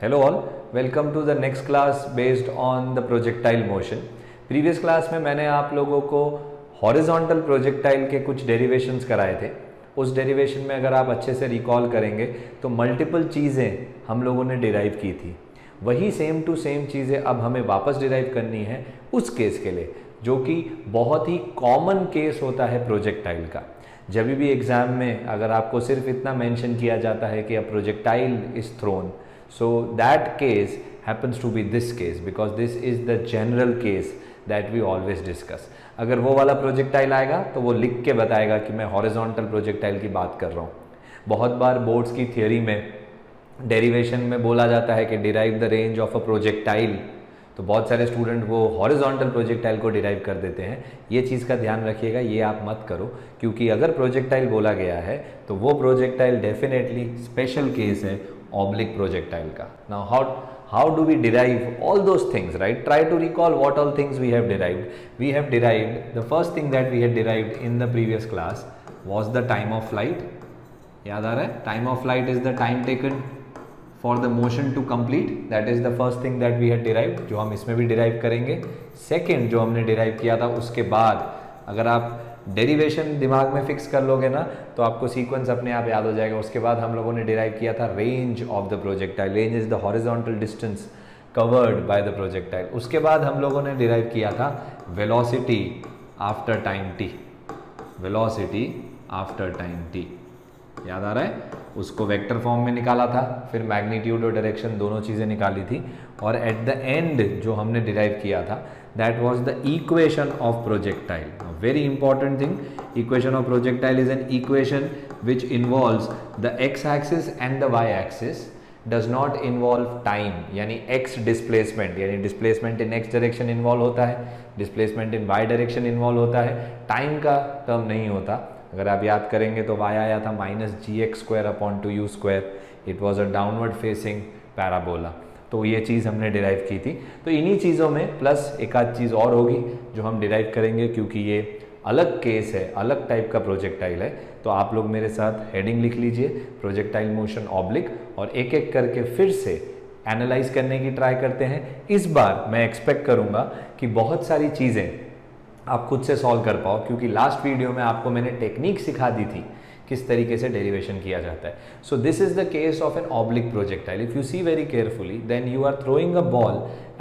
Hello all, welcome to the next class based on the projectile motion. Previous class में मैंने आप लोगों को हॉरिजॉन्टल प्रोजेक्टाइल के कुछ डेरिवेशंस कराए थे। उस डेरिवेशन में अगर आप अच्छे से रिकॉल करेंगे तो मल्टीपल चीज़ें हम लोगों ने डिराइव की थी। वही सेम टू सेम चीज़ें अब हमें वापस डिराइव करनी है उस केस के लिए, जो कि बहुत ही कॉमन केस होता है प्रोजेक्टाइल का। जब भी एग्ज़ाम में अगर आपको सिर्फ इतना मेंशन किया जाता है कि a projectile is thrown, so that case happens to be this case because this is the general case that we always discuss. अगर वो वाला प्रोजेक्टाइल आएगा तो वो लिख के बताएगा कि मैं हॉरिजॉन्टल प्रोजेक्टाइल की बात कर रहा हूँ। बहुत बार बोर्ड्स की थियोरी में डेरिवेशन में बोला जाता है कि derive the range of a projectile, तो बहुत सारे स्टूडेंट वो हॉरिजॉन्टल प्रोजेक्टाइल को डिराइव कर देते हैं। ये चीज़ का ध्यान रखिएगा, ये आप मत करो, क्योंकि अगर प्रोजेक्टाइल बोला गया है तो वो प्रोजेक्टाइल डेफिनेटली स्पेशल केस है oblique projectile ka. Now how do we derive all those things, right? Try to recall what all things we have derived. We have derived, the first thing that we had derived in the previous class was the time of flight. याद आ रहा है? Time of flight is the time taken for the motion to complete. That is the first thing that we had derived, जो हम इसमें भी derive करेंगे। Second जो हमने derive किया था, उसके बाद अगर आप डेरिवेशन दिमाग में फिक्स कर लोगे ना तो आपको सीक्वेंस अपने आप याद हो जाएगा। उसके बाद हम लोगों ने डिराइव किया था range of the projectile. Range is the horizontal distance covered by the projectile. उसके बाद हम लोगों ने डिराइव किया था velocity after time T. Velocity after time T याद आ रहा है? उसको वेक्टर फॉर्म में निकाला था, फिर मैग्नीट्यूड और डायरेक्शन दोनों चीज़ें निकाली थी, और एट द एंड जो हमने डिराइव किया था that was the equation of projectile. A very important thing, equation of projectile is an equation which involves the x-axis and the y-axis, does not involve time, यानी x displacement, यानी displacement in x direction involve होता है, displacement in y direction involve होता है, time का term नहीं होता। अगर आप याद करेंगे तो y आया था -gx² it was a downward facing parabola। तो ये चीज़ हमने डिराइव की थी। तो इन्हीं चीज़ों में प्लस एक आध चीज़ और होगी जो हम डिराइव करेंगे, क्योंकि ये अलग केस है, अलग टाइप का प्रोजेक्टाइल है। तो आप लोग मेरे साथ हेडिंग लिख लीजिए, प्रोजेक्टाइल मोशन ऑब्लिक, और एक एक करके फिर से एनालाइज करने की ट्राई करते हैं। इस बार मैं एक्सपेक्ट करूँगा कि बहुत सारी चीज़ें आप खुद से सॉल्व कर पाओ, क्योंकि लास्ट वीडियो में आपको मैंने टेक्निक सिखा दी थी किस तरीके से डेरिवेशन किया जाता है। So this is the case of an oblique projectile. If you see very carefully then you are throwing a ball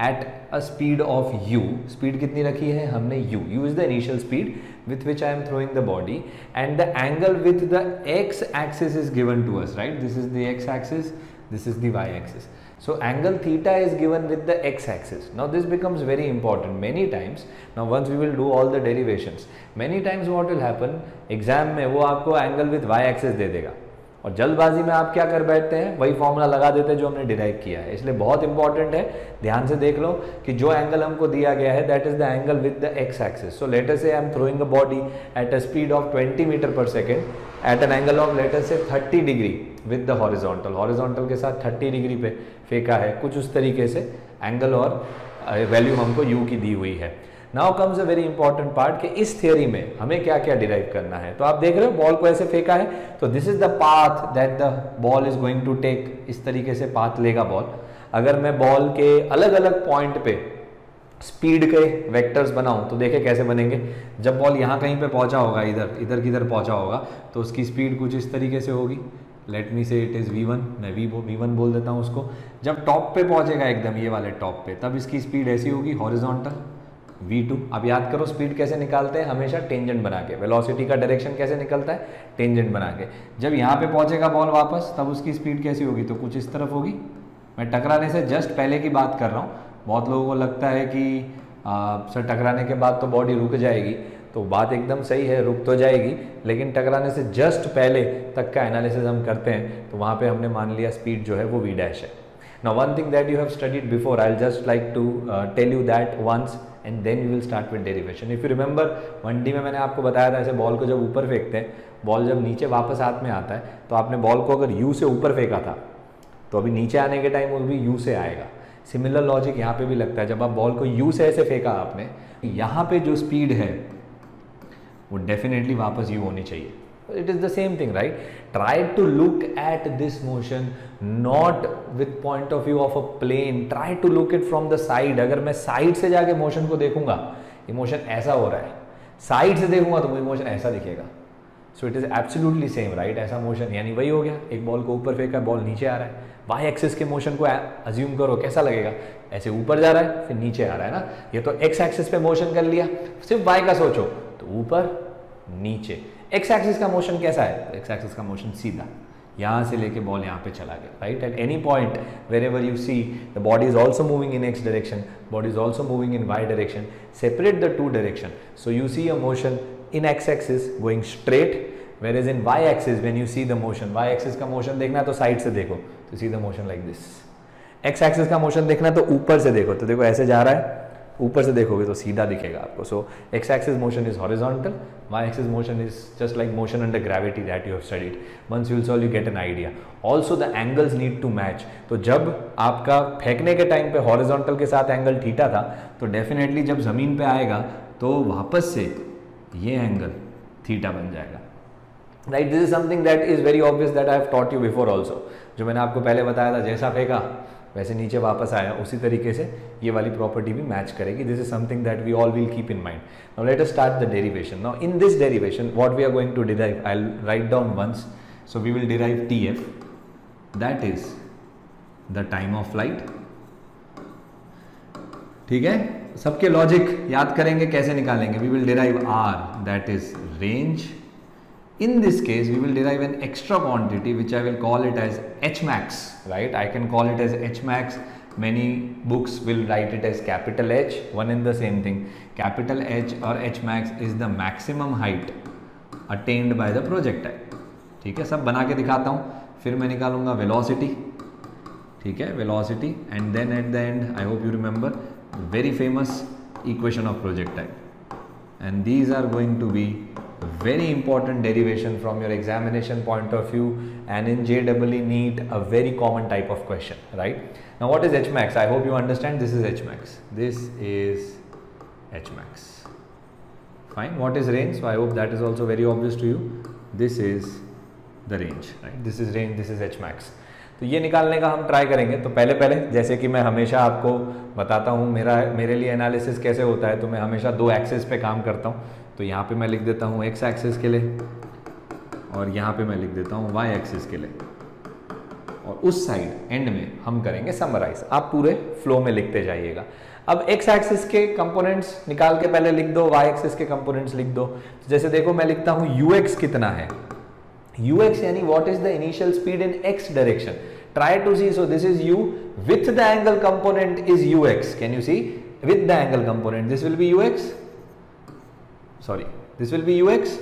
at a speed of u। Speed कितनी रखी है हमने? u is the initial speed with which I am throwing the body, and the angle with the x axis is given to us, right? This is the x axis, this is the y axis. So angle theta is given with the x axis. Now this becomes very important many times. Now once we will do all the derivations, many times what will happen, exam में वो आपको angle with y axis दे देगा, और जल्दबाजी में आप क्या कर बैठते हैं, वही फॉर्मूला लगा देते हैं जो हमने डिराइव किया है। इसलिए बहुत इंपॉर्टेंट है, ध्यान से देख लो कि जो एंगल हमको दिया गया है that is the angle with the x axis. So let us say I am throwing a body at a speed of 20 metre per second at an angle of let us say 30 degree with the horizontal. Horizontal के साथ 30 degree पे फेंका है, कुछ उस तरीके से angle और वैल्यू हमको यू की दी हुई है। Now comes a very important part कि इस थियोरी में हमें क्या क्या डिराइव करना है। तो आप देख रहे हो बॉल को ऐसे फेंका है, तो this is the path that the ball is going to take. इस तरीके से पाथ लेगा बॉल। अगर मैं बॉल के अलग अलग पॉइंट पे स्पीड के वेक्टर्स बनाऊं तो देखे कैसे बनेंगे। जब बॉल यहाँ कहीं पे पहुंचा होगा, इधर किधर पहुंचा होगा, तो उसकी स्पीड कुछ इस तरीके से होगी। लेट मी से इट इज़ v1, मैं v1 बोल देता हूँ उसको। जब टॉप पे पहुंचेगा एकदम ये वाले टॉप पे, तब इसकी स्पीड ऐसी होगी हॉरिजॉन्टल v2। अब याद करो स्पीड कैसे निकालते हैं, हमेशा टेंजेंट बना के। वेलोसिटी का डायरेक्शन कैसे निकलता है, टेंजेंट बना के। जब यहाँ पे पहुंचेगा बॉल वापस, तब उसकी स्पीड कैसी होगी, तो कुछ इस तरफ होगी। मैं टकराने से जस्ट पहले की बात कर रहा हूँ। बहुत लोगों को लगता है कि सर टकराने के बाद तो बॉडी रुक जाएगी, तो बात एकदम सही है, रुक तो जाएगी, लेकिन टकराने से जस्ट पहले तक का एनालिसिस हम करते हैं तो वहाँ पे हमने मान लिया स्पीड जो है वो v' है। Now one thing that you have studied before, I'll just like to tell you that once and then you will start with derivation. If you remember 1D में मैंने आपको बताया था ऐसे बॉल को जब ऊपर फेंकते हैं, बॉल जब नीचे वापस हाथ में आता है, तो आपने बॉल को अगर U से ऊपर फेंका था तो अभी नीचे आने के टाइम वो भी U से आएगा। सिमिलर लॉजिक यहाँ पे भी लगता है। जब आप बॉल को U से ऐसे फेंका आपने, यहाँ पे जो स्पीड है वो डेफिनेटली वापस U होनी चाहिए। It is the same thing, right? Try to look at this motion not with point of view of a plane. Try to look it from the side. अगर मैं साइड से जाके motion को देखूंगा, emotion ऐसा हो रहा है, साइड से देखूंगा तो मुझे मोशन ऐसा दिखेगा. So it is absolutely same, right? ऐसा मोशन यानी वही हो गया, एक बॉल को ऊपर फेंका, बॉल नीचे आ रहा है. वाई एक्सिस के मोशन को अज्यूम करो, कैसा लगेगा? ऐसे ऊपर जा रहा है फिर नीचे आ रहा है ना. ये तो एक्स एक्सिस पे मोशन कर लिया. सिर्फ वाई का सोचो तो ऊपर नीचे. एक्स एक्सिस का मोशन कैसा है? एक्स एक्सिस का मोशन सीधा, यहाँ से लेके बॉल यहाँ पे चला गया, right? At any point wherever you see the body is also moving in X direction, body is also moving in Y direction. Separate the two direction. So you see a motion in x-axis going straight, whereas in y-axis when you see the motion, y-axis का motion देखना है तो side से देखो, तो see the motion like this. x-axis का motion देखना है तो ऊपर से देखो, तो देखो ऐसे जा रहा है, ऊपर से देखोगे तो सीधा दिखेगा आपको. So x-axis motion is horizontal, y-axis motion is just like motion under gravity that you have studied. Once you will solve, you get an idea. Also the angles need to match. तो जब आपका फेंकने के time पे horizontal के साथ angle theta था, तो डेफिनेटली जब जमीन पे आएगा तो वापस से ये एंगल थीटा बन जाएगा, right? This is something that is very obvious that I have taught you before also. जो मैंने आपको पहले बताया था, जैसा फेंका वैसे नीचे वापस आया, उसी तरीके से ये वाली प्रॉपर्टी भी मैच करेगी. This is something that we all will keep in mind. Now let us start the derivation. Now in this derivation what we are going to derive, I will write down once. So we will derive TF, that is the time of flight. ठीक है, सबके logic याद करेंगे, कैसे निकालेंगे? We will derive R, that is range. In this case we will derive an extra quantity which I will call it as Hmax, right? I can call it as Hmax. Many books will write it as capital H, one and the same thing. Capital H or Hmax is the maximum height attained by the projectile. ठीक है, सब बना के दिखाता हूँ, फिर मैं निकालूंगा velocity. ठीक है, velocity, and then at the end I hope you remember very famous equation of projectile, and these are going to be very important derivation from your examination point of view, and in JEE NEET a very common type of question, right? Now what is Hmax? I hope you understand. This is Hmax, this is Hmax. Fine. What is range? So I hope that is also very obvious to you. This is the range, right? This is range, this is Hmax. तो ये निकालने का हम try करेंगे. तो पहले जैसे कि मैं हमेशा आपको बताता हूँ मेरे लिए एनालिसिस कैसे होता है, तो मैं हमेशा दो एक्सिस पे काम करता हूँ. तो यहाँ पे मैं लिख देता हूँ एक्स एक्सिस के लिए, और यहाँ पे मैं लिख देता हूँ वाई एक्सिस के लिए, और उस साइड एंड में हम करेंगे समराइज. आप पूरे फ्लो में लिखते जाइएगा. अब एक्स एक्सिस के कंपोनेंट्स निकाल के पहले लिख दो, वाई एक्सिस के कंपोनेंट्स लिख दो. जैसे देखो मैं लिखता हूँ ux कितना है. ux यानी what is the initial speed in x direction. Try to see. So this is u with the angle component is ux. Can you see? With the angle component this will be ux. Sorry, this will be ux.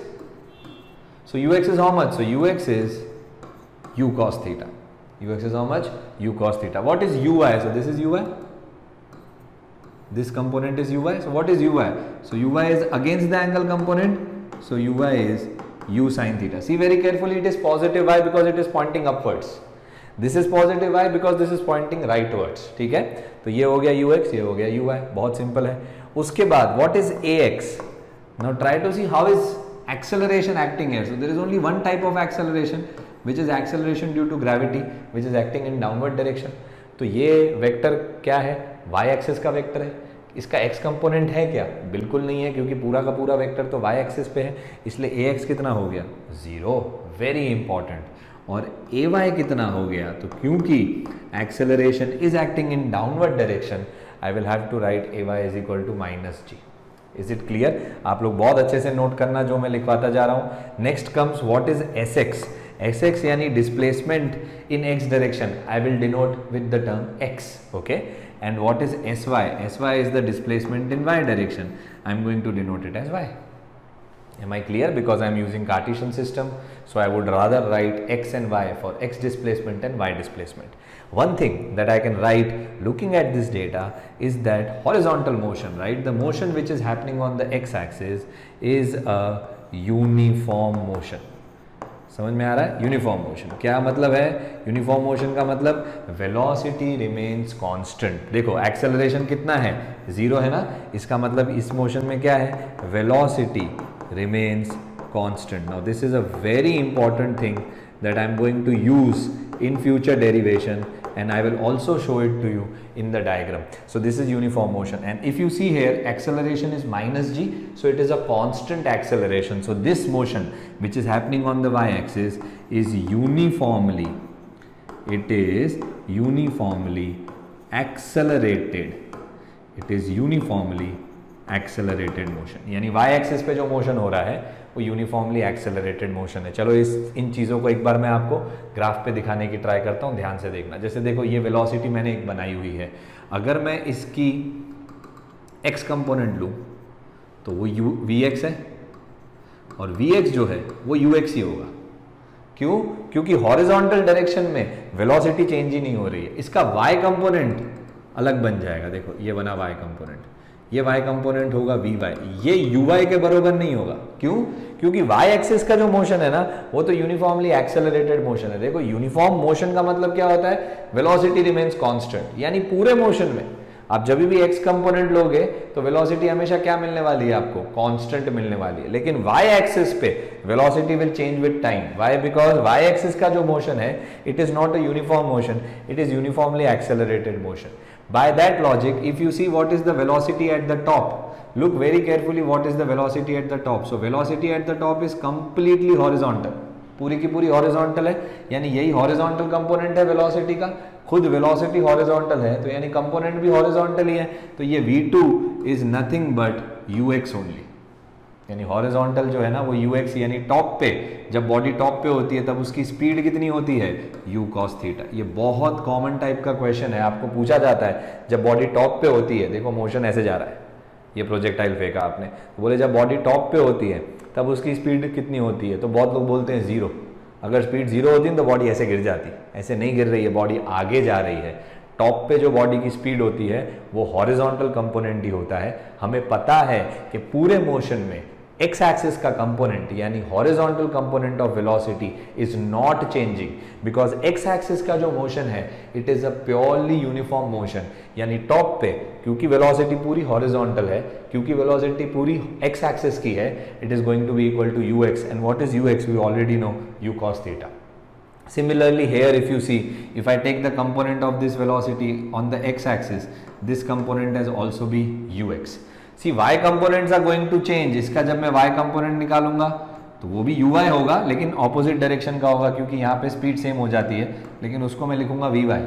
So ux is how much? So ux is u cos theta. Ux is how much? U cos theta. What is ui? So this is ui. This component is ui. So what is ui? So ui is against the angle component. So ui is u sin theta. See very carefully, it is positive y because it is pointing upwards. This is positive y because this is pointing rightwards. ठीक है, तो ये हो गया ux, ये हो गया ui. बहुत सिंपल है. उसके बाद what is ax? Now try to see how is acceleration acting here. So there is only one type of acceleration, which is acceleration due to gravity, which is acting in downward direction. तो ये vector क्या है? y axis का vector है. इसका x component है क्या? बिल्कुल नहीं है, क्योंकि पूरा का पूरा वेक्टर तो y एक्सिस पे है. इसलिए ax कितना हो गया? 0. Very important. और ay कितना हो गया? तो क्योंकि acceleration is acting in downward direction, I will have to write ay is equal to -g. Is it clear? आप लोग बहुत अच्छे से नोट करना जो मैं लिखवाता जा रहा हूँ. Next comes what is sx. sx यानी displacement in x direction, I will denote with the term x. Okay. And what is sy? Sy is the displacement in y direction. I am going to denote it as y. Am I clear? Because I am using Cartesian system, so I would rather write x and y for x displacement and y displacement. One thing that I can write looking at this data is that horizontal motion, right? The motion which is happening on the x axis is a uniform motion. समझ में आ रहा है? Uniform motion क्या मतलब है? Uniform motion का मतलब velocity remains constant. देखो एक्सेलरेशन कितना है? 0 है ना. इसका मतलब इस मोशन में क्या है? Velocity remains constant. Now this is a very important thing that I am going to use in future derivation, and I will also show it to you in the diagram. So this is uniform motion, and if you see here, acceleration is minus g, so it is a constant acceleration. So this motion which is happening on the y-axis is uniformly, it is uniformly accelerated. It is uniformly accelerated motion, यानी y axis पे जो motion हो रहा है वो uniformly accelerated motion है. चलो इन चीज़ों को एक बार मैं आपको ग्राफ पे दिखाने की ट्राई करता हूँ, ध्यान से देखना. जैसे देखो ये वेलोसिटी मैंने एक बनाई हुई है, अगर मैं इसकी x कंपोनेंट लूँ तो वो vx है, और vx जो है वो ux ही होगा. क्यों? क्योंकि हॉरिजॉन्टल डायरेक्शन में वेलोसिटी चेंज ही नहीं हो रही है. इसका y कंपोनेंट अलग बन जाएगा. देखो ये बना y कंपोनेंट, ये y कंपोनेंट होगा vy, ये uy के बराबर नहीं होगा. क्यों? क्योंकि y एक्सिस का जो मोशन है ना वो तो यूनिफॉर्मली एक्सेलरेटेड मोशन है. देखो यूनिफॉर्म मोशन का मतलब क्या होता है? वेलोसिटी रिमेन्स कांस्टेंट, यानी पूरे मोशन में आप जब भी x कंपोनेंट लोगे तो वेलोसिटी हमेशा क्या मिलने वाली है? आपको कांस्टेंट मिलने वाली है. लेकिन y एक्सिस पे velocity will change with time. Why? Because y axis का जो मोशन है it is not a uniform motion, it is uniformly accelerated motion. By that logic, if you see what is the velocity at the top, look very carefully what is the velocity at the top. So velocity at the top is completely horizontal, पूरी की पूरी horizontal है, यानी यही horizontal component है velocity का. खुद velocity horizontal है तो यानी component भी horizontal ही है. तो ये v2 is nothing but ux only, यानी हॉरिजॉन्टल जो है ना वो ux, यानी टॉप पे, जब बॉडी टॉप पे होती है तब उसकी स्पीड कितनी होती है? u cos theta. ये बहुत कॉमन टाइप का क्वेश्चन है, आपको पूछा जाता है जब बॉडी टॉप पे होती है. देखो मोशन ऐसे जा रहा है, ये प्रोजेक्टाइल फेंका आपने, तो बोले जब बॉडी टॉप पे होती है तब उसकी स्पीड कितनी होती है? तो बहुत लोग बोलते हैं 0. अगर स्पीड 0 होती है तो बॉडी ऐसे गिर जाती है. ऐसे नहीं गिर रही है, बॉडी आगे जा रही है. टॉप पे जो बॉडी की स्पीड होती है वो हॉरिजॉन्टल कंपोनेंट ही होता है. हमें पता है कि पूरे मोशन में x एक्सिस का कंपोनेंट यानी horizontal component of velocity is not changing, because x axis का जो मोशन है it is a purely uniform motion. यानी टॉप पे क्योंकि वेलोसिटी पूरी हॉरिजॉन्टल है, क्योंकि वेलोसिटी पूरी x एक्सिस की है, it is going to be equal to ux, and what is ux? We already know, u cos theta. Similarly here if you see, if I take the component of this velocity on the x axis, this component has also be ux. See y components are going to change. इसका जब मैं y component निकालूंगा तो वो भी uy होगा, लेकिन opposite direction का होगा, क्योंकि यहाँ पे स्पीड सेम हो जाती है, लेकिन उसको मैं लिखूंगा vy.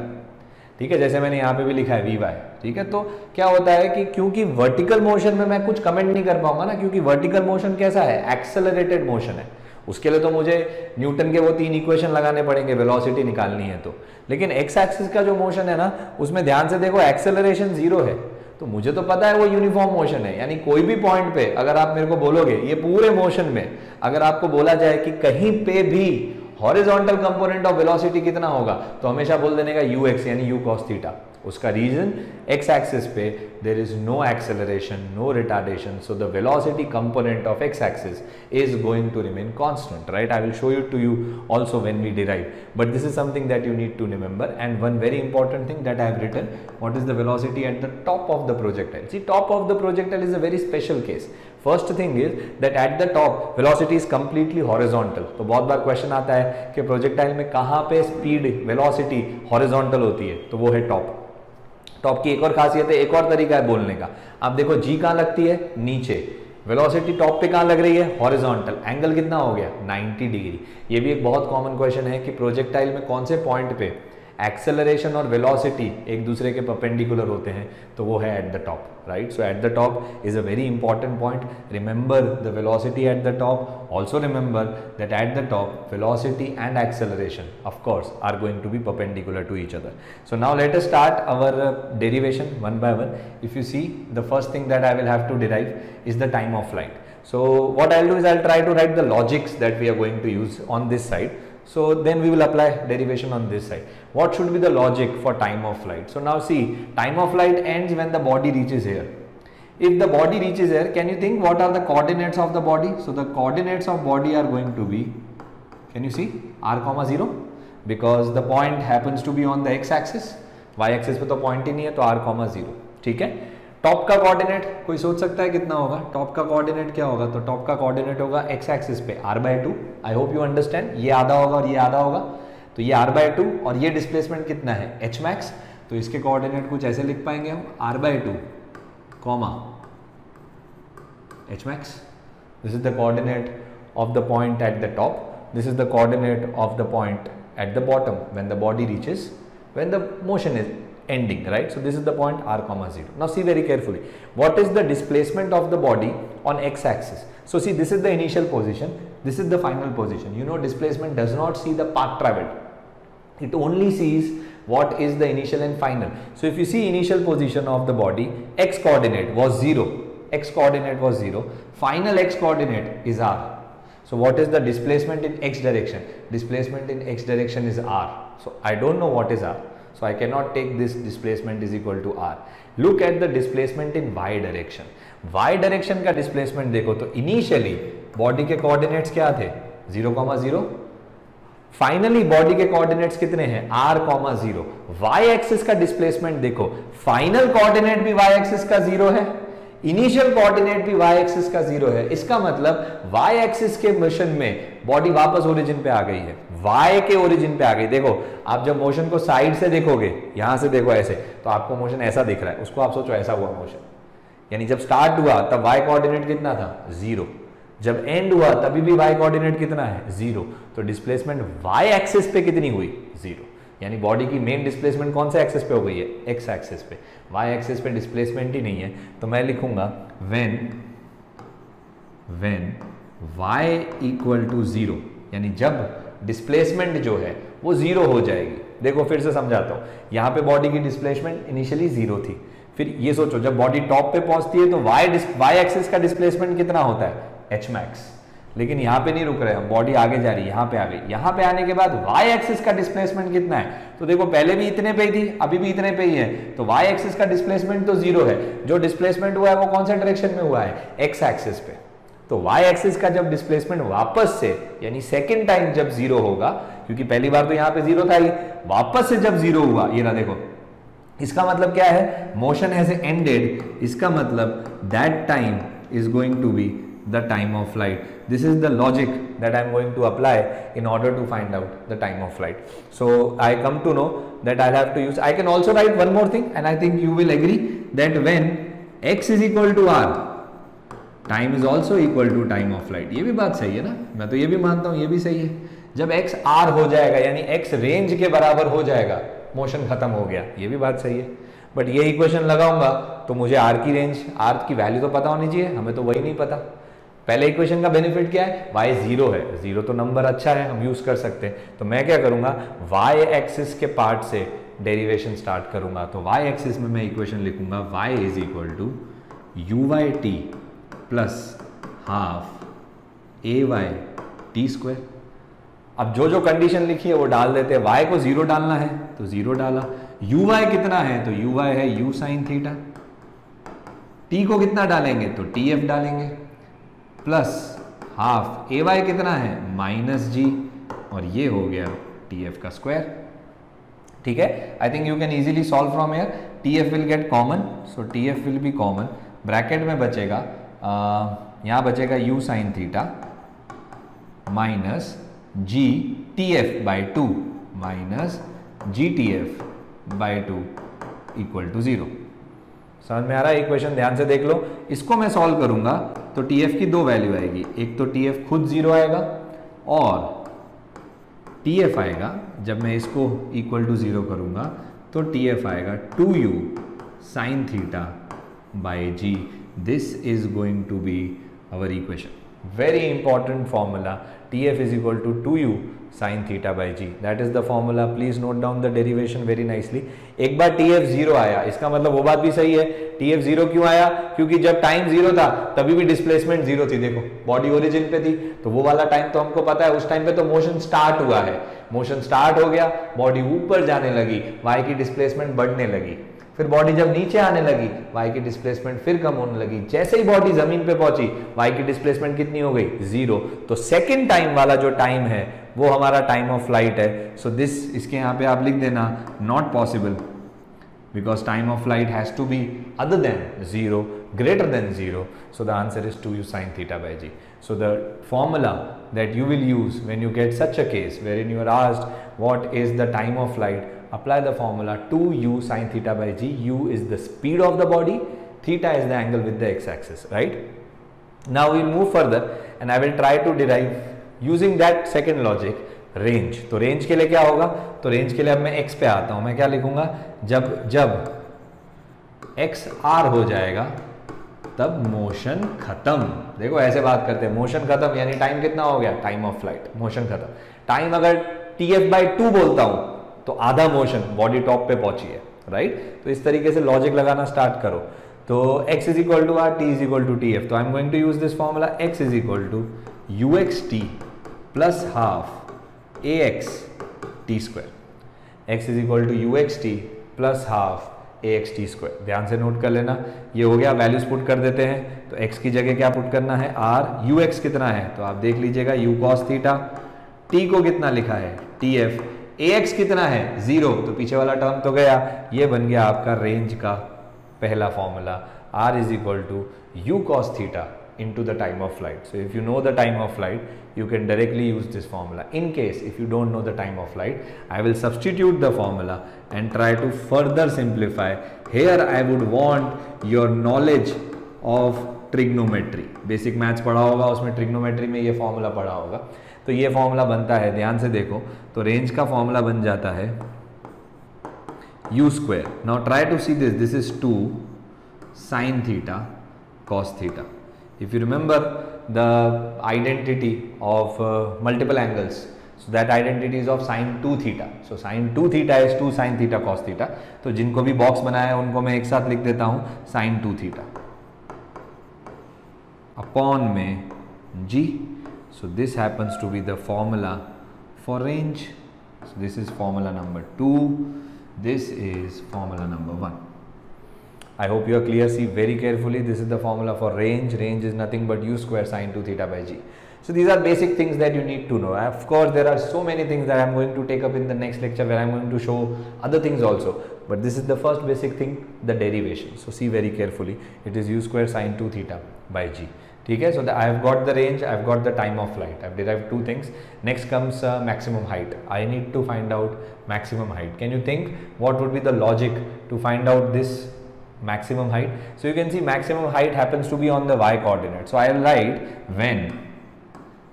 ठीक है, जैसे मैंने यहाँ पे भी लिखा है vy. ठीक है, तो क्या होता है कि क्योंकि वर्टिकल मोशन में मैं कुछ कमेंट नहीं कर पाऊंगा ना, क्योंकि वर्टिकल मोशन कैसा है? एक्सेलरेटेड मोशन है. उसके लिए तो मुझे न्यूटन के वो 3 इक्वेशन लगाने पड़ेंगे वेलोसिटी निकालनी है तो. लेकिन एक्स एक्सिस का जो मोशन है ना उसमें ध्यान से देखो एक्सेलरेशन 0 है, तो मुझे तो पता है वो यूनिफॉर्म मोशन है. यानी कोई भी पॉइंट पे अगर आप मेरे को बोलोगे ये पूरे मोशन में अगर आपको बोला जाए कि कहीं पे भी हॉरिजॉन्टल कंपोनेंट ऑफ वेलोसिटी कितना होगा, तो हमेशा बोल देने का ux यानी u cos थीटा. उसका रीजन x एक्सिस पे there is no acceleration, no retardation, so the velocity component of x axis is going to remain constant, right? I will show it to you also when we derive, but this is something that you need to remember. And one very important thing that I have written, what is the velocity at the top of the projectile? See, top of the projectile is a very special case. First thing is that at the top velocity is completely horizontal. तो बहुत बार question आता है कि projectile में कहाँ पे speed velocity horizontal होती है, तो वो है टॉप. टॉप की एक और खासियत है, एक और तरीका है बोलने का. आप देखो जी कहाँ लगती है? नीचे. वेलोसिटी टॉप पे कहाँ लग रही है? हॉरिजॉन्टल. एंगल कितना हो गया? 90 डिग्री. ये भी एक बहुत कॉमन क्वेश्चन है कि प्रोजेक्टाइल में कौन से पॉइंट पे एक्सेलरेशन और वेलोसिटी एक दूसरे के परपेंडिकुलर होते हैं, तो वो है at the top, right? So at the top is a very important point. Remember the velocity at the top. Also remember that at the top velocity and acceleration of course are going to be perpendicular to each other. So now let us start our derivation one by one. If you see, the first thing that I will have to derive is the time of flight. So what I'll do is I'll try to write the logics that we are going to use on this side. So then we will apply derivation on this side. What should be the logic for time of flight? So now see, time of flight ends when the body reaches here. If the body reaches here, can you think what are the coordinates of the body? So the coordinates of body are going to be, can you see, r comma 0, because the point happens to be on the x axis. y axis पे तो point ही नहीं है, तो r comma 0. ठीक है. Top का coordinate कोई सोच सकता है कितना होगा? टॉप का कोऑर्डिनेट क्या होगा? तो टॉप का कोऑर्डिनेट होगा एक्स एक्सिस पे r/2। I hope you understand, ये आधा होगा और ये आधा होगा, तो ये r/2 और ये डिस्प्लेसमेंट कितना है h max। तो इसके कोऑर्डिनेट कुछ ऐसे लिख पाएंगे हम r/2 comma h max। This is the coordinate of the point eight the top, this is the coordinate of the point at the bottom when the body reaches, when the motion is ending, right? So this is the point r comma 0. Now see very carefully, what is the displacement of the body on x axis? So see, this is the initial position, this is the final position. You know, displacement does not see the path traveled, it only sees what is the initial and final. So if you see initial position of the body, x coordinate was 0, x coordinate was 0, final x coordinate is r. So what is the displacement in x direction? Displacement in x direction is r. So I don't know what is r. So I cannot take this displacement is equal to r. Look at the displacement in y direction. Y direction का displacement देखो तो initially body के coordinates क्या थे? 0,0. Finally body के coordinates कितने हैं? r, 0. Y axis का displacement देखो, final coordinate भी y axis का 0 है, इनिशियल कोऑर्डिनेट भी y एक्सिस का 0 है। इसका मतलब y एक्सिस के मोशन में बॉडी वापस ओरिजिन पे आ गई है, y के ओरिजिन पे आ गई। देखो आप जब मोशन को साइड से देखोगे, यहां से देखो ऐसे, तो आपको मोशन ऐसा दिख रहा है, उसको आप सोचो ऐसा हुआ मोशन, यानी जब स्टार्ट हुआ तब y कोऑर्डिनेट कितना था? 0। जब एंड हुआ तभी भी y कोऑर्डिनेट कितना है? 0। तो डिस्प्लेसमेंट y एक्सिस पे कितनी हुई? 0। यानी बॉडी की मेन डिस्प्लेसमेंट कौन से एक्सिस पे हो गई है? एक्स एक्सिस पे। y एक्सिस पे डिस्प्लेसमेंट ही नहीं है, तो मैं लिखूंगा when y इक्वल टू 0, यानी जब डिस्प्लेसमेंट जो है वो 0 हो जाएगी। देखो फिर से समझाता हूं, यहाँ पे बॉडी की डिस्प्लेसमेंट इनिशियली 0 थी, फिर ये सोचो जब बॉडी टॉप पे पहुंचती है तो y एक्सिस का डिस्प्लेसमेंट कितना होता है? h max। लेकिन यहाँ पे नहीं रुक रहे हम, बॉडी आगे जा रही है, यहाँ पे आ गई। यहाँ पे आने के बाद y एक्सिस का डिस्प्लेसमेंट कितना है? तो देखो पहले भी इतने पे ही थी, अभी भी इतने पे ही है, तो y एक्सिस का डिस्प्लेसमेंट तो 0 है। जो डिस्प्लेसमेंट हुआ है वो कौन सा डायरेक्शन में हुआ है? x एक्सिस पे। तो y एक्सिस का जब डिस्प्लेसमेंट वापस से, यानी सेकेंड टाइम जब 0 होगा, क्योंकि पहली बार तो यहाँ पे 0 था ही, वापस से जब 0 हुआ, ये ना देखो, इसका मतलब क्या है? मोशन हैज एंडेड, इसका मतलब that time is going to be the time of flight. This is the logic that I am going to apply in order to find out the time of flight. So I come to know that I'll have to use, I can also write one more thing, and I think you will agree that when x is equal to r, time is also equal to time of flight. ये भी बात सही है ना, मैं तो ये भी मानता हूँ, ये भी सही है। जब x r हो जाएगा, यानी x रेंज के बराबर हो जाएगा, मोशन खत्म हो गया, ये भी बात सही है। बट ये इक्वेशन लगाऊंगा तो मुझे r की रेंज, r की वैल्यू तो पता होनी चाहिए, हमें तो वही नहीं पता। पहले इक्वेशन का बेनिफिट क्या है? y 0 है, 0 तो नंबर अच्छा है, हम यूज कर सकते हैं। तो मैं क्या करूंगा? y एक्सिस के पार्ट से डेरिवेशन स्टार्ट करूंगा। तो y एक्सिस में मैं इक्वेशन लिखूंगा y is equal to u/t plus half a/t²। अब जो जो कंडीशन लिखी है वो डाल देते हैं। y को 0 डालना है तो 0 डाला, uy कितना है? तो uy है u sin थीटा, t को कितना डालेंगे? तो tf डालेंगे, प्लस हाफ ay कितना है? -g, और ये हो गया tf का स्क्वायर। ठीक है, I think you can easily solve from here. tf will get common, so tf will be common, bracket में बचेगा, यहाँ बचेगा u sin theta minus g tf/2 minus g tf/2 equal to 0। समझ में आ रहा है? इक्वेशन ध्यान से देख लो, इसको मैं सॉल्व करूंगा तो tf की दो वैल्यू आएगी, एक तो tf खुद 0 आएगा और tf आएगा, जब मैं इसको इक्वल टू 0 करूंगा तो tf आएगा 2u sin theta by g। This is going to be our equation. Very important formula, tf is equal to 2u sin theta by g, that is the formula. Please note down the derivation very nicely. एक बार tf 0 आया, इसका मतलब वो बात भी सही है, tf 0 क्यों आया? क्योंकि जब टाइम 0 था तभी भी डिस्प्लेसमेंट 0 थी। देखो बॉडी ओरिजिन पे थी, तो वो वाला टाइम तो हमको पता है, उस टाइम पे तो मोशन स्टार्ट हुआ है, मोशन स्टार्ट हो गया, बॉडी ऊपर जाने लगी, y की डिस्प्लेसमेंट बढ़ने लगी, फिर बॉडी जब नीचे आने लगी y की डिस्प्लेसमेंट फिर कम होने लगी। जैसे ही बॉडी जमीन पे पहुंची y की डिस्प्लेसमेंट कितनी हो गई? 0। तो सेकेंड टाइम वाला जो टाइम है वो हमारा टाइम ऑफ फ्लाइट है। सो दिस, इसके यहाँ पे आप लिख देना not possible, because time of flight has to be other than 0, greater than 0. So the answer is 2u sine theta by g. So the formula that you will use when you get such a case wherein you are asked what is the time of flight, apply the formula 2u sine theta by g. U is the speed of the body, theta is the angle with the x-axis, right? Now we'll move further and I will try to derive using that second logic range. तो range के लिए क्या होगा, तो range के लिए अब मैं x पे आता हूं, मैं क्या लिखूंगा, जब x r हो जाएगा तब मोशन खत्म. देखो ऐसे बात करते हैं, मोशन खत्म यानी टाइम कितना हो गया, टाइम ऑफ फ्लाइट, मोशन खत्म. टाइम अगर tf/2 बोलता हूं तो आधा मोशन, बॉडी टॉप पे पहुंची है, राइट. तो इस तरीके से लॉजिक लगाना स्टार्ट करो. तो x is equal to r, t is equal to t f. तो I am going to use this formula, x is equal to u x t plus half a x t square. X is equal to u x t plus half a x t square. ध्यान से note कर लेना, ये हो गया. Values put कर देते हैं. तो x की जगह क्या पुट करना है, r. यू एक्स कितना है तो आप देख लीजिएगा, u cos थीटा. t को कितना लिखा है, टी एफ. ए एक्स कितना है, 0, तो पीछे वाला टर्म तो गया. ये बन गया आपका रेंज का पहला formula, r is equal to U cos theta into the time of flight. So if you know the time of flight, you can directly use this formula. In case if you don't know the time of flight, I will substitute the formula and try to further simplify. Here I would want your knowledge of trigonometry. Basic maths पढ़ा होगा, उसमें trigonometry में ये formula पढ़ा होगा. तो ये formula बनता है, ध्यान से देखो, तो range का formula बन जाता है u square. Now try to see this. This is 2 sin theta cos theta. If you remember the identity of multiple angles, so that identity is of sin 2 theta. So sin 2 theta is 2 sin theta cos theta. तो जिनको भी box बनाया है उनको मैं एक साथ लिख देता हूँ, sin 2 theta अपॉन में g. So this happens to be the formula for range. So this is formula number 2. This is formula number 1. I hope you are clear. See very carefully, this is the formula for range. Range is nothing but u square sin 2 theta by g. So these are basic things that you need to know. Of course there are so many things that I am going to take up in the next lecture where I am going to show other things also, but this is the first basic thing, the derivation. So see very carefully, it is u square sin 2 theta by g. Okay, so I have got the range, I have got the time of flight, I have derived two things. Next comes maximum height. I need to find out maximum height. Can you think what would be the logic to find out this maximum height? So you can see maximum height happens to be on the y coordinate. So I will write when,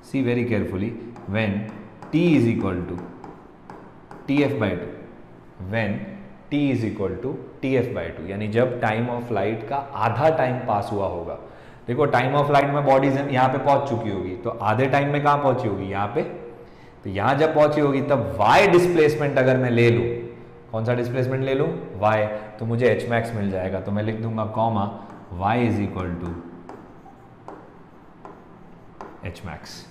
see very carefully, when t is equal to tf by 2, when t is equal to tf by 2, यानी जब time of flight का आधा time pass हुआ होगा. देखो time of flight में bodies यहाँ पे पहुंच चुकी होगी, तो आधे टाइम में कहाँ पहुंची होगी, यहाँ पे. तो यहाँ जब पहुंची होगी तब y डिस्प्लेसमेंट अगर मैं ले लूँ, कौन सा डिस्प्लेसमेंट ले लूँ, y, तो मुझे h max मिल जाएगा. तो मैं लिख दूंगा comma y is equal to h max.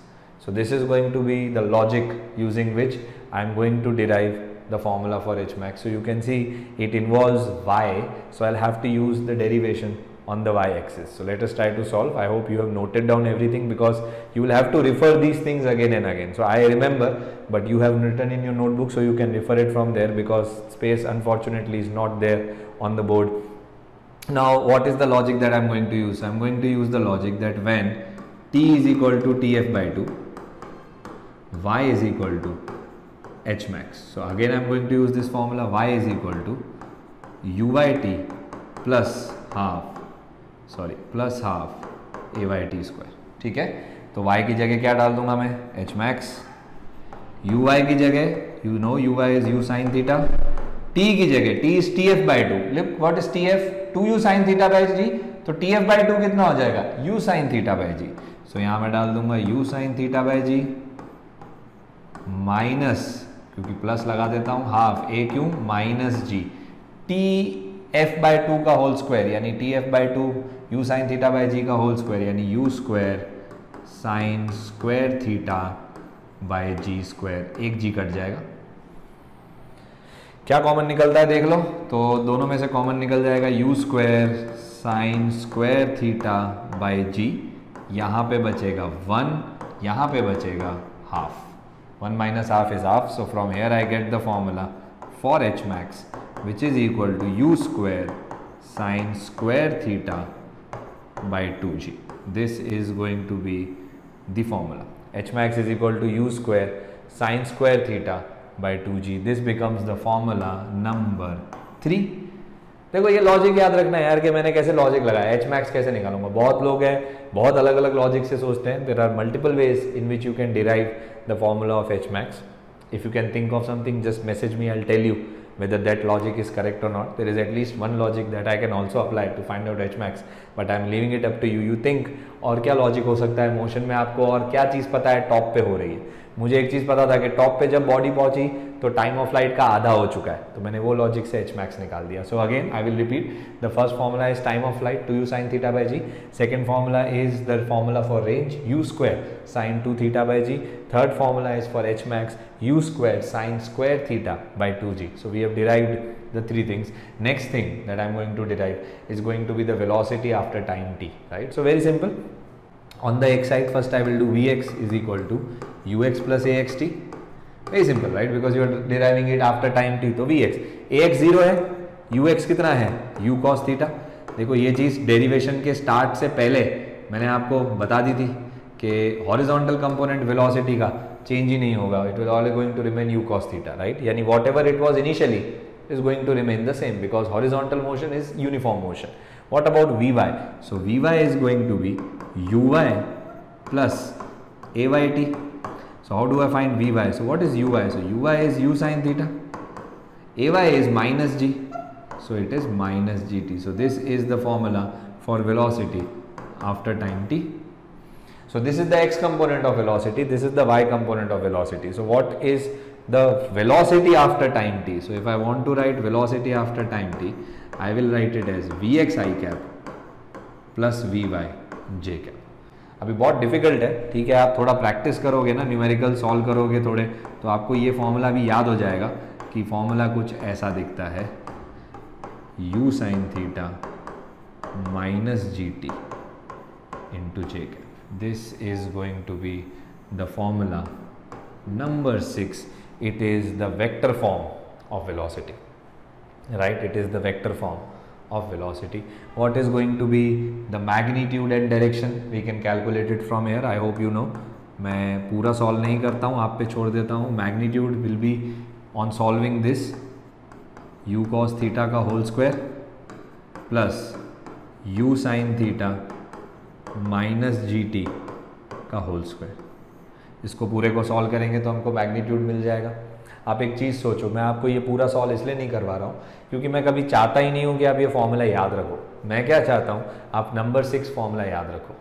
So this is going to be the logic using which I am going to derive the formula for h max. So you can see it involves y, so I'll have to use the derivation on the y-axis. So let us try to solve. I hope you have noted down everything because you will have to refer these things again and again. So I remember, but you have written in your notebook, so you can refer it from there because space unfortunately is not there on the board. Now what is the logic that I am going to use? I am going to use the logic that when t is equal to tf by 2, y is equal to h max. So again I am going to use this formula, y is equal to u by t plus half a by t square. ठीक है, तो y की जगह क्या डाल दूंगा मैं, h max. uy की जगह you know uy is u sin theta. t की जगह t is tf by 2. Look what is tf, 2u sin theta by g. तो tf by 2 कितना हो जाएगा, u sin theta by g. So यहाँ मैं डाल दूंगा u sin theta by g minus, क्योंकि प्लस लगा देता हूँ, हाफ a क्यों, minus g t f by 2 का होल स्क्वायर यानी t f by 2 u sin theta by g का होल स्क्वायर यानी u square sin square theta by g square. एक g कट जाएगा, क्या कॉमन निकलता है देख लो. तो दोनों में से कॉमन निकल जाएगा u square sin square theta by g. यहाँ पे बचेगा 1, यहाँ पे बचेगा half. 1 minus half is half. So from here I get the formula for h max which is equal to u square sine square theta by 2g. This is going to be the formula. H max is equal to u square sine square theta by 2g. This becomes the formula number 3. देखो ये logic याद रखना है यार कि मैंने कैसे logic लगाया, एच मैक्स कैसे निकालूंगा. बहुत लोग हैं बहुत अलग अलग लॉजिक से सोचते हैं. There are multiple ways in which you can derive the formula of H max. If you can think of something just message me, I will tell you whether that logic is correct or not. There is at least one logic that I can also apply to find out H max, but I am leaving it up to you. You think और क्या logic हो सकता है motion में आपको, और क्या चीज़ पता है टॉप पे हो रही है. मुझे एक चीज़ पता था कि टॉप पे जब बॉडी पहुंची तो टाइम ऑफ फ्लाइट का आधा हो चुका है, तो मैंने वो लॉजिक से एच मैक्स निकाल दिया. So again I will repeat, the first formula is time of flight 2u sin theta by G. Second formula is the formula for range u square sin 2 theta by G. Third formula is for H max u square sin square theta by 2g. So we have derived the three things. Next thing that I am going to derive is going to be the velocity after time t, right? So very simple. On the x side, first I will do vx is equal to ux plus axt. Very simple, right? Because you are deriving it after time t. तो vx, ax 0 है, ux कितना है, u cos theta. देखो ये चीज़ derivation के start से पहले मैंने आपको बता दी थी कि हॉरिजॉन्टल कंपोनेंट वेलोसिटी का चेंज ही नहीं होगा. It will always going to remain u cos theta, right. यानी whatever it was initially is going to remain the same because horizontal motion is uniform motion. What about Vy? So Vy is going to be Uy plus Ayt. So how do I find Vy? So what is Uy? So Uy is u sin theta. Ay is minus g. So it is minus gt. So this is the formula for velocity after time t. So this is the x component of velocity. This is the y component of velocity. So what is the velocity after time t? So if I want to write velocity after time t, I will write it as vx I cap plus vy j cap. अभी बहुत difficult है, ठीक है. आप थोड़ा practice करोगे ना, numerical solve करोगे थोड़े, तो आपको ये फॉर्मूला भी याद हो जाएगा कि फॉर्मूला कुछ ऐसा दिखता है u sin theta minus ji T into J cap. This is going to be the formula number 6. It is the vector form of velocity, right? It is the vector form of velocity. What is going to be the magnitude and direction? We can calculate it from here. I hope you know. मैं पूरा solve नहीं करता हूँ, आप पे छोड़ देता हूँ. Magnitude will be on solving this u cos theta का whole square plus u sin theta minus जी टी का होल स्क्वायर. इसको पूरे को सॉल्व करेंगे तो हमको मैग्नीट्यूड मिल जाएगा. आप एक चीज़ सोचो, मैं आपको ये पूरा सॉल्व इसलिए नहीं करवा रहा हूँ क्योंकि मैं कभी चाहता ही नहीं हूँ कि आप ये फॉर्मूला याद रखो. मैं क्या चाहता हूँ, आप नंबर 6 फॉर्मूला याद रखो.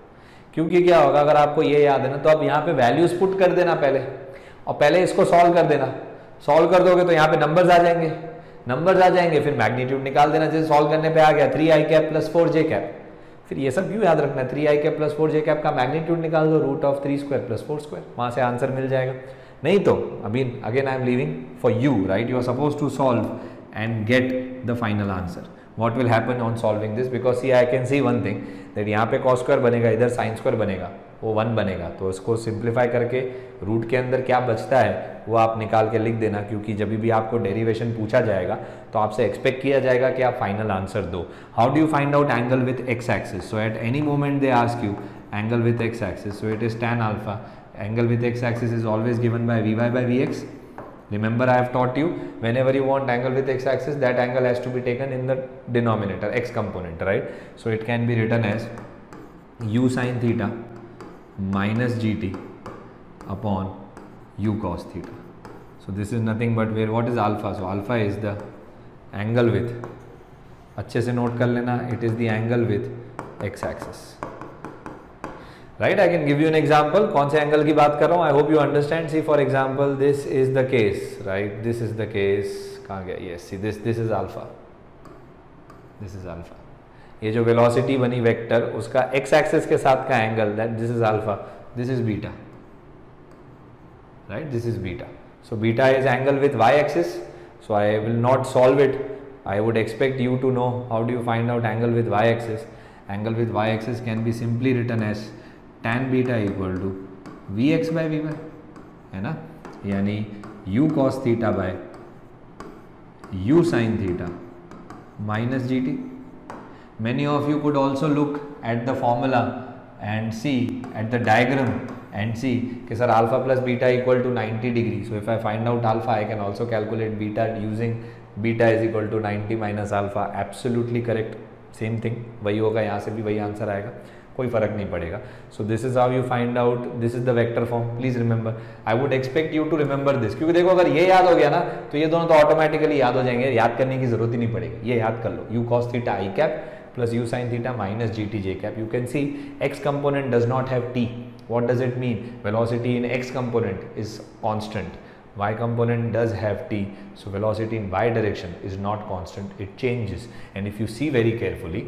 क्योंकि क्या होगा, अगर आपको ये याद है ना, तो आप यहाँ पे वैल्यूज पुट कर देना पहले, और पहले इसको सॉल्व कर देना. सॉल्व कर दोगे तो यहाँ पे नंबर्स आ जाएंगे, नंबर्स आ जाएंगे, फिर मैग्नीट्यूड निकाल देना. जैसे सॉल्व करने पर आ गया 3i cap plus 4j cap. फिर ये सब क्यों याद रखना है, 3i cap plus 4j cap का मैग्नीट्यूड निकाल दो, root of 3 square plus 4 square, वहाँ से आंसर मिल जाएगा. नहीं तो अभी again I am leaving for you, right. You are suppose to solve and get the final answer. What will happen on solving this, because see I can see one thing that यहाँ पे cos square बनेगा, इधर sine square बनेगा, वो 1 बनेगा. तो उसको simplify करके रूट के अंदर क्या बचता है वो आप निकाल के लिख देना, क्योंकि जब भी आपको डेरिवेशन पूछा जाएगा तो आपसे एक्सपेक्ट किया जाएगा कि आप फाइनल आंसर दो. How do you find out angle with x axis? So at any moment they ask you angle with x axis, so it is tan alpha. Angle with x axis is always given by vy by vx. Remember, I have taught you, whenever you want angle with x axis, that angle has to be taken in the denominator, x component, right? So it can be written as u sin theta minus gt upon u cos theta. So this is nothing but where, what is alpha? So alpha is the angle with, अच्छे से note कर लेना, it is the angle with x axis. Right. I can give you an example. कौन से angle की बात कर रहा हूँ, I hope you understand. See for example, this is the case, right. This is the case. कहाँ गया, yes, see this is alpha, this is alpha. ये जो वेलोसिटी बनी वेक्टर, उसका एक्स एक्सिस के साथ का angle, that this is alpha, this is beta, right. This is beta. So beta is angle with Y axis. So I will not solve it. I would expect you to know how do you find out angle with Y axis. Angle with Y axis can be simply written as tan beta equal to vx by vy, है ना. यानी u cos theta by u sin theta minus gt. Many of you could also look at the formula and see at the diagram and see कि sir alpha plus beta equal to 90 degree. So if I find out alpha, I can also calculate beta using beta is equal to 90 minus alpha. Absolutely correct. Same thing. वही होगा, यहाँ से भी वही answer आएगा, कोई फर्क नहीं पड़ेगा. So this is how you find out. This is the vector form. Please remember. I would expect you to remember this. क्योंकि देखो अगर ये याद हो गया ना तो ये दोनों तो ऑटोमेटिकली याद हो जाएंगे, याद करने की जरूरत ही नहीं पड़ेगी. ये याद कर लो. U cos theta I cap plus u sin theta minus gt j cap. You can see x component does not have t. What does it mean? Velocity in x component is constant. Y component does have t. So velocity in y direction is not constant. It changes. And if you see very carefully,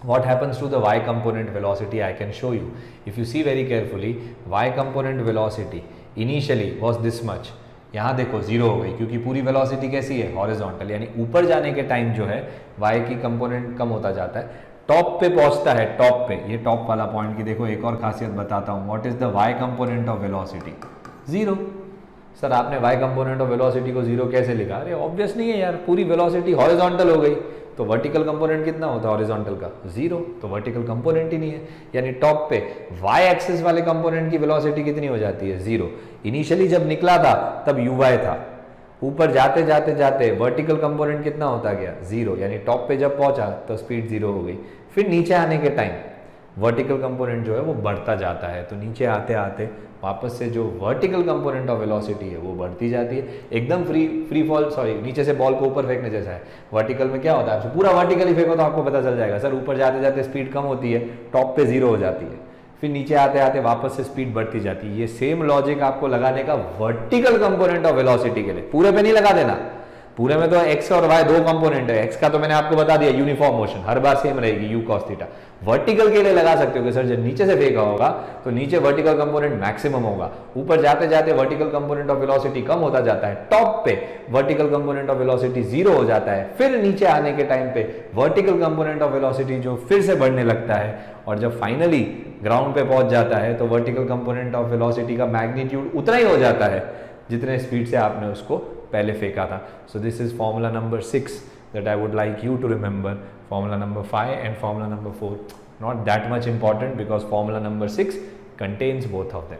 what happens to the y component velocity, I can show you. If you see very carefully, y component velocity initially was this much. यहाँ देखो zero हो गई क्योंकि पूरी velocity कैसी है, horizontal, यानी ऊपर जाने के टाइम जो है y की कंपोनेंट कम होता जाता है, टॉप पे पहुंचता है, टॉप पे, ये टॉप वाला पॉइंट की देखो एक और खासियत बताता हूँ. What is the y component of velocity? Zero. Sir आपने y कंपोनेंट ऑफ वेलोसिटी को जीरो कैसे लिखा? अरे ऑब्वियस नहीं है यार, पूरी वेलोसिटी हॉरिजॉन्टल हो गई तो वर्टिकल कंपोनेंट कितना होता है हॉरिजॉन्टल का? जीरो. तो वर्टिकल कंपोनेंट ही नहीं है, यानी टॉप पे y एक्सिस वाले कंपोनेंट की वेलोसिटी कितनी हो जाती है? जीरो. इनिशियली जब निकला था तब uy था, ऊपर जाते जाते जाते वर्टिकल कंपोनेंट कितना होता गया? जीरो. यानी टॉप पे जब पहुंचा तो स्पीड जीरो हो गई. फिर नीचे आने के टाइम वर्टिकल कंपोनेंट जो है वो बढ़ता जाता है, तो नीचे आते आते वापस से जो वर्टिकल कंपोनेंट ऑफ वेलोसिटी है वो बढ़ती जाती है. एकदम फ्री फॉल, सॉरी, नीचे से बॉल को ऊपर फेंकने जैसा है. वर्टिकल में क्या होता है, पूरा वर्टिकली फेंको तो आपको पता चल जाएगा सर ऊपर जाते जाते स्पीड कम होती है, टॉप पे जीरो हो जाती है, फिर नीचे आते आते वापस से स्पीड बढ़ती जाती है. ये सेम लॉजिक आपको लगाने का वर्टिकल कंपोनेंट ऑफ वेलोसिटी के लिए, पूरे पे नहीं लगा देना. पूरे में तो x और y दो कंपोनेंट है, x का तो मैंने आपको बता दिया यूनिफॉर्म मोशन हर बार सेम रहेगी u cos थीटा. वर्टिकल के लिए लगा सकते हो कि सर जब नीचे से फेंका होगा तो नीचे वर्टिकल कंपोनेंट मैक्सिमम होगा, ऊपर जाते जाते वर्टिकल कंपोनेंट ऑफ वेलोसिटी कम होता जाता है, टॉप पे vertical component of velocity zero हो जाता है, फिर नीचे आने के टाइम पे वर्टिकल कंपोनेंट ऑफ वेलोसिटी जो फिर से बढ़ने लगता है, और जब फाइनली ग्राउंड पे पहुंच जाता है तो वर्टिकल कंपोनेंट ऑफ वेलोसिटी का मैग्नीट्यूड उतना ही हो जाता है जितने स्पीड से आपने उसको पहले फेंका था. सो this is formula number 6 that I would like you to remember. Formula number 5 and formula number 4 not that much important because formula number 6 contains both of them.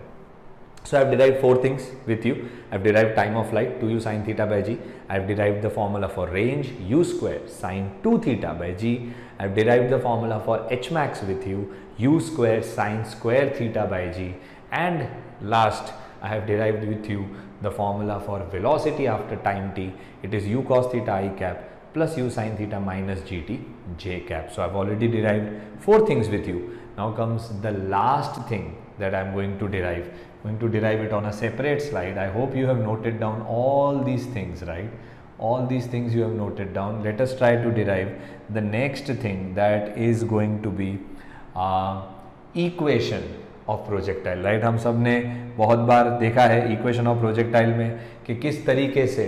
So I have derived 4 things with you. I have derived time of flight 2u sin theta by g. I have derived the formula for range u square sin 2 theta by g. I have derived the formula for h max with you u square sin square theta by g. And last, I have derived with you the formula for velocity after time t. It is u cos theta I cap plus u sin theta minus gt j cap. So I have already derived 4 things with you. Now comes the last thing that I am going to derive. Going to derive it on a separate slide. I hope you have noted down all these things, right? All these things you have noted down. Let us try to derive the next thing, that is going to be equation of projectile. Right, हम सब ने बहुत बार देखा है equation of projectile में कि किस तरीके से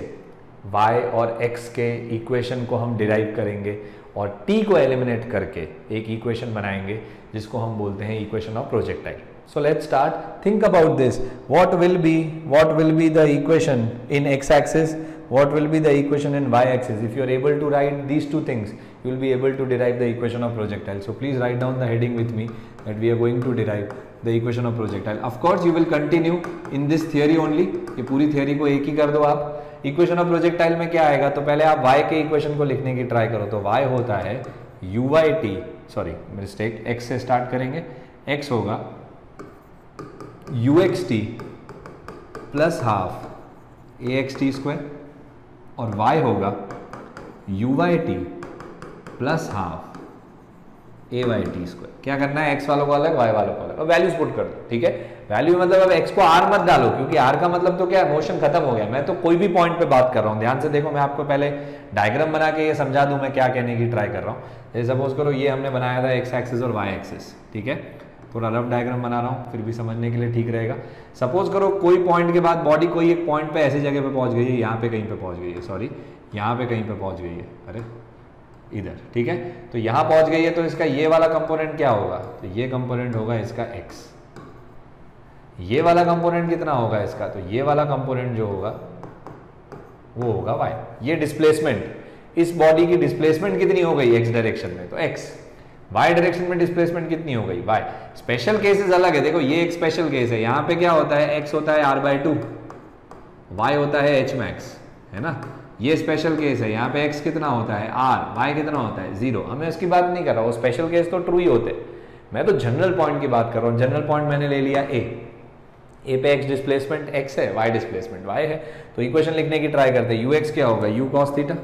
y और x के इक्वेशन को हम डिराइव करेंगे और t को एलिमिनेट करके एक इक्वेशन बनाएंगे जिसको हम बोलते हैं equation of projectile. So let's start. Think about this. What will be the equation in x axis, what will be the equation in y axis? If you are able to write these two things, you will be able to derive the equation of projectile. So please write down the heading with me that we are going to derive the equation of projectile. Of course you will continue in this theory only. ये पूरी theory को एक ही कर दो आप. Equation of projectile में क्या आएगा, तो पहले आप y के इक्वेशन को लिखने की ट्राई करो. तो y होता है uy, सॉरी मिस्टेक, x से स्टार्ट करेंगे. x होगा uxt plus half axt square और y होगा uyt plus half ayt square. क्या करना है, x वालों को अलग y वालों को अलग, और वैल्यूज पुट कर दो. ठीक है, वैल्यू मतलब अब x को r मत डालो क्योंकि r का मतलब तो क्या है, मोशन खत्म हो गया. मैं तो कोई भी पॉइंट पे बात कर रहा हूँ. ध्यान से देखो, मैं आपको पहले डायग्राम बना के ये समझा दूं मैं क्या कहने की ट्राई कर रहा हूँ. जैसे सपोज करो ये हमने बनाया था x एक्सिस और y एक्सिस. ठीक है, थोड़ा रफ डायग्राम बना रहा हूँ फिर भी समझने के लिए ठीक रहेगा. सपोज करो कोई पॉइंट के बाद बॉडी कोई एक पॉइंट पे ऐसी जगह पे पहुंच गई है, यहाँ पे कहीं पे पहुंच गई है, सॉरी यहाँ पे कहीं पे पहुंच गई है, अरे इधर. ठीक है, तो यहाँ पहुंच गई है तो इसका ये वाला कंपोनेंट क्या होगा, तो ये कंपोनेंट होगा इसका x. ये वाला कंपोनेंट कितना होगा इसका, तो ये वाला कंपोनेंट जो होगा वो होगा y। ये डिस्प्लेसमेंट, इस बॉडी की डिस्प्लेसमेंट कितनी हो गई x डायरेक्शन में, तो x। y डायरेक्शन में डिस्प्लेसमेंट कितनी हो गई, y। स्पेशल केसेस अलग है, देखो ये एक स्पेशल केस है, यहाँ पे क्या होता है, x होता है r/2, y होता है h max, है ना। ये स्पेशल केस है, यहाँ पे x कितना होता है r, y कितना होता है 0। हमें उसकी बात नहीं कर रहा, वो स्पेशल केस तो ट्रू ही होते, मैं तो जनरल पॉइंट की बात कर रहा हूँ। जनरल पॉइंट मैंने ले लिया a पे x डिस्प्लेसमेंट x है, y डिस्प्लेसमेंट y है, तो इक्वेशन लिखने की ट्राई करते हैं। ux क्या होगा, u cos थीटा,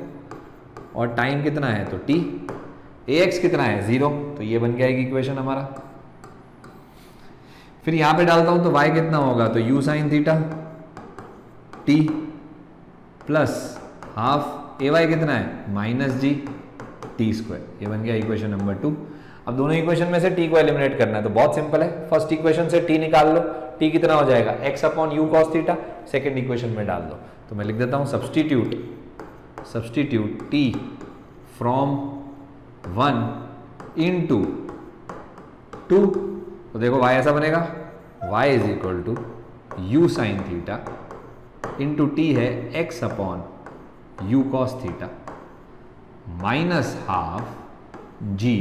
और टाइम कितना है तो t, ax कितना है 0, तो ये बन जाएगी इक्वेशन हमारा। फिर यहाँ पे डालता हूँ तो y कितना होगा, तो u sin theta t plus half ay कितना है माइनस जी टी स्क्वायर, ये बन गया इक्वेशन नंबर 2। अब दोनों इक्वेशन में से t को एलिमिनेट करना है, तो बहुत सिंपल है, फर्स्ट इक्वेशन से t निकाल लो, t कितना हो जाएगा x upon u cos theta, second equation में डाल दो। तो मैं लिख देता हूँ सब्सटीट्यूट t फ्रॉम 1 into 2, तो देखो y ऐसा बनेगा, y is equal to u sine theta into T है x upon u cos theta minus half g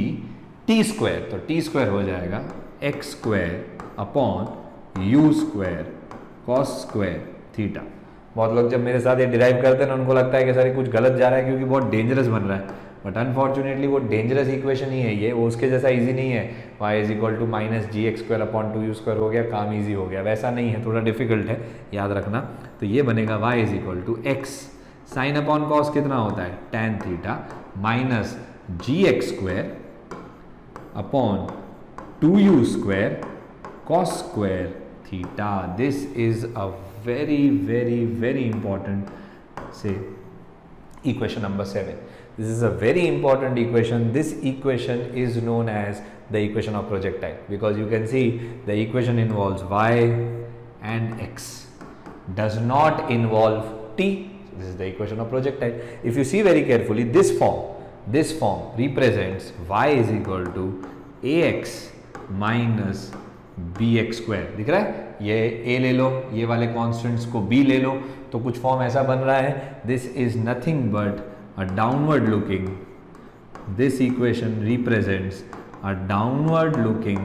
T square, तो टी स्क्वायर हो जाएगा x square upon u square cos square theta. बहुत लोग जब मेरे साथ ये डिराइव करते हैं ना, उनको लगता है कि सर कुछ गलत जा रहा है क्योंकि बहुत डेंजरस बन रहा है, बट अनफॉर्चुनेटली वो डेंजरस इक्वेशन ही है ये, वो उसके जैसा इजी नहीं है। y is equal to minus G X square upon 2u square हो गया, काम इजी हो गया, वैसा नहीं है, थोड़ा डिफिकल्ट है, याद रखना। तो ये बनेगा y is equal to X sine upon cos कितना होता है tan theta minus G X square upon 2u square cos square theta. This is a very very important, say equation number 7. This is a very important equation. This equation is known as the equation of projectile, because you can see the equation involves y and x, does not involve t. This is the equation of projectile. If you see very carefully, this form represents y is equal to ax minus bx square, दिख रहा है, ये a ले लो, ये वाले constants को b ले लो, तो कुछ फॉर्म ऐसा बन रहा है। This is nothing but a downward looking, this equation represents a downward looking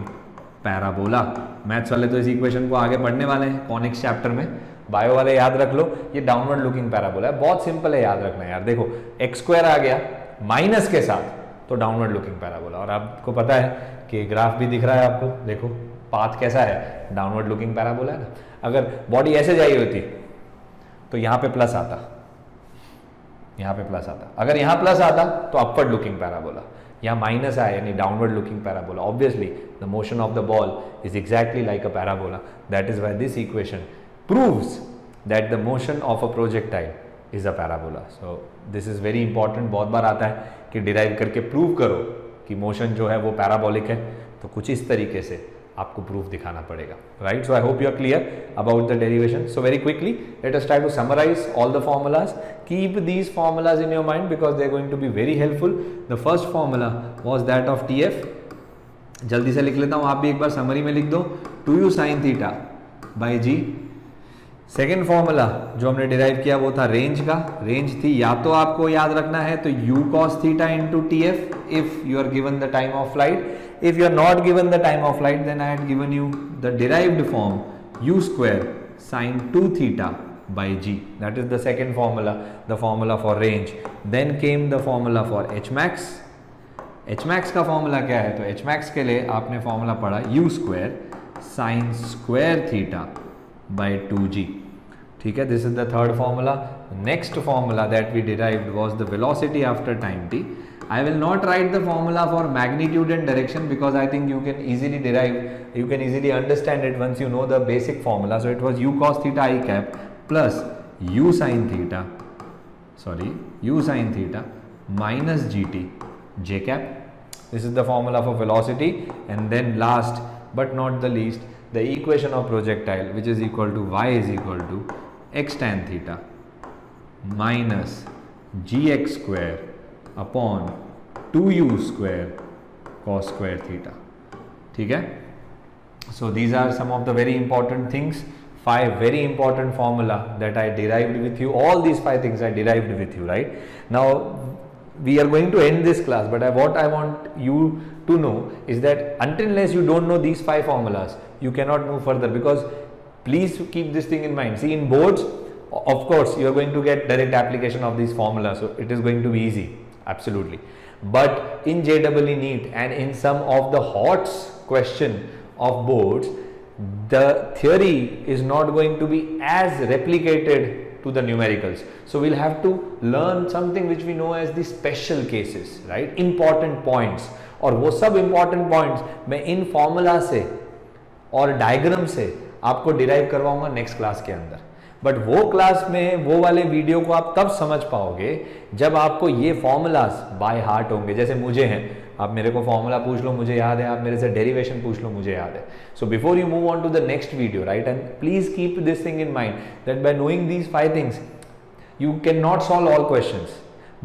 parabola. Maths वाले तो इस इक्वेशन को आगे पढ़ने वाले हैं कॉनिक्स चैप्टर में, बायो वाले याद रख लो, ये डाउनवर्ड लुकिंग पैराबोला है, बहुत सिंपल है याद रखना यार। देखो एक्स स्क्वायर आ गया माइनस के साथ, तो डाउनवर्ड लुकिंग पैराबोला, और आपको पता है कि ग्राफ भी दिख रहा है आपको, देखो पाथ कैसा है, डाउनवर्ड लुकिंग पैराबोला है ना। अगर बॉडी ऐसे जाई होती तो यहाँ पे प्लस आता, यहाँ पे प्लस आता, अगर यहाँ प्लस आता तो अपवर्ड लुकिंग पैराबोला, यहाँ माइनस आया यानी downward looking parabola. Obviously the motion of the ball is exactly like a parabola, that is why this equation proves that the motion of a projectile is a parabola. So this is very important, बहुत बार आता है कि derive करके prove करो कि motion जो है वो पैराबोलिक है, तो कुछ इस तरीके से आपको प्रूफ दिखाना पड़ेगा, right. So I hope you are clear about the derivation. So very quickly let us try to summarise all the formulas. Keep these formulas in your mind because they are going to be very helpful. The first formula was that of TF. जल्दी से लिख लेता हूँ, आप भी एक बार summary में लिख दो, 2u sin theta by G. Second formula जो हमने डिराइव किया वो था रेंज का, रेंज थी या तो आपको याद रखना है तो u cos theta into T F if you are given the time of flight. If you are not given the time of flight, then I had given you the derived form u square sin 2 theta by g. That is the second formula, the formula for range. Then came the formula for h max. h max का formula क्या है, तो h max के लिए आपने formula पढ़ा u square sin square theta by 2g. ठीक है, this is the third formula. Next formula that we derived was the velocity after time t. I will not write the formula for magnitude and direction because I think you can easily derive, you can easily understand it once you know the basic formula. So it was u cos theta I cap plus u sin theta, u sin theta minus gt j cap. This is the formula for velocity. And then last but not the least, the equation of projectile, which is equal to y is equal to x tan theta minus gx square अपॉन 2u square cos square theta. ठीक है, so these are some of the very important things 5 very important formula that I derived with you. All these 5 things I derived with you, right? Now we are going to end this class, but what I want you to know is that until unless you don't know these 5 formulas, you cannot move further. Because please keep this thing in mind. See, in boards, of course, you are going to get direct application of these formulas, so it is going to be easy, absolutely. But in JEE NEET and in some of the HOTS question of boards, the theory is not going to be as replicated to the numericals. So we'll have to learn something which we know as the special cases, right? Important points. और वो सब important points मैं इन formula से और diagram से आपको derive करवाऊंगा next class के अंदर. बट वो क्लास में वो वाले वीडियो को आप तब समझ पाओगे जब आपको ये फॉर्मूलाज बाय हार्ट होंगे. जैसे मुझे हैं, आप मेरे को फॉर्मूला पूछ लो मुझे याद है, आप मेरे से डेरिवेशन पूछ लो मुझे याद है. So before you move on to the next video, right, and please keep this thing in mind that by knowing these 5 things you cannot solve all questions,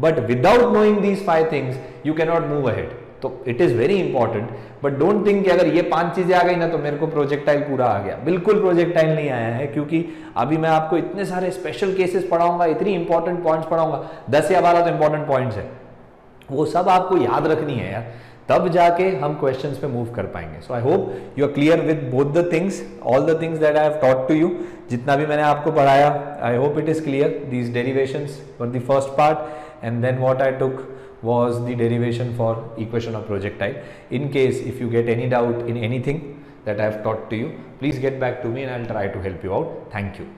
but without knowing these 5 things you cannot move ahead. तो it is very important, but don't think कि अगर ये 5 चीजें आ गई ना तो मेरे को प्रोजेक्टाइल पूरा आ गया. बिल्कुल प्रोजेक्टाइल नहीं आया है, क्योंकि अभी मैं आपको इतने सारे स्पेशल केसेस पढ़ाऊंगा, इतनी इंपॉर्टेंट पॉइंट्स पढ़ाऊंगा. 10 या 12 तो इंपॉर्टेंट पॉइंट्स है, वो सब आपको याद रखनी है यार, तब जाके हम क्वेश्चंस पे मूव कर पाएंगे. So I hope you are clear with both the things, all the things that I have taught to you. जितना भी मैंने आपको पढ़ाया, I hope it is clear. These derivations were the first part and then what I took was the derivation for equation of projectile. In case if you get any doubt in anything that I have taught to you, please get back to me and I'll try to help you out. Thank you.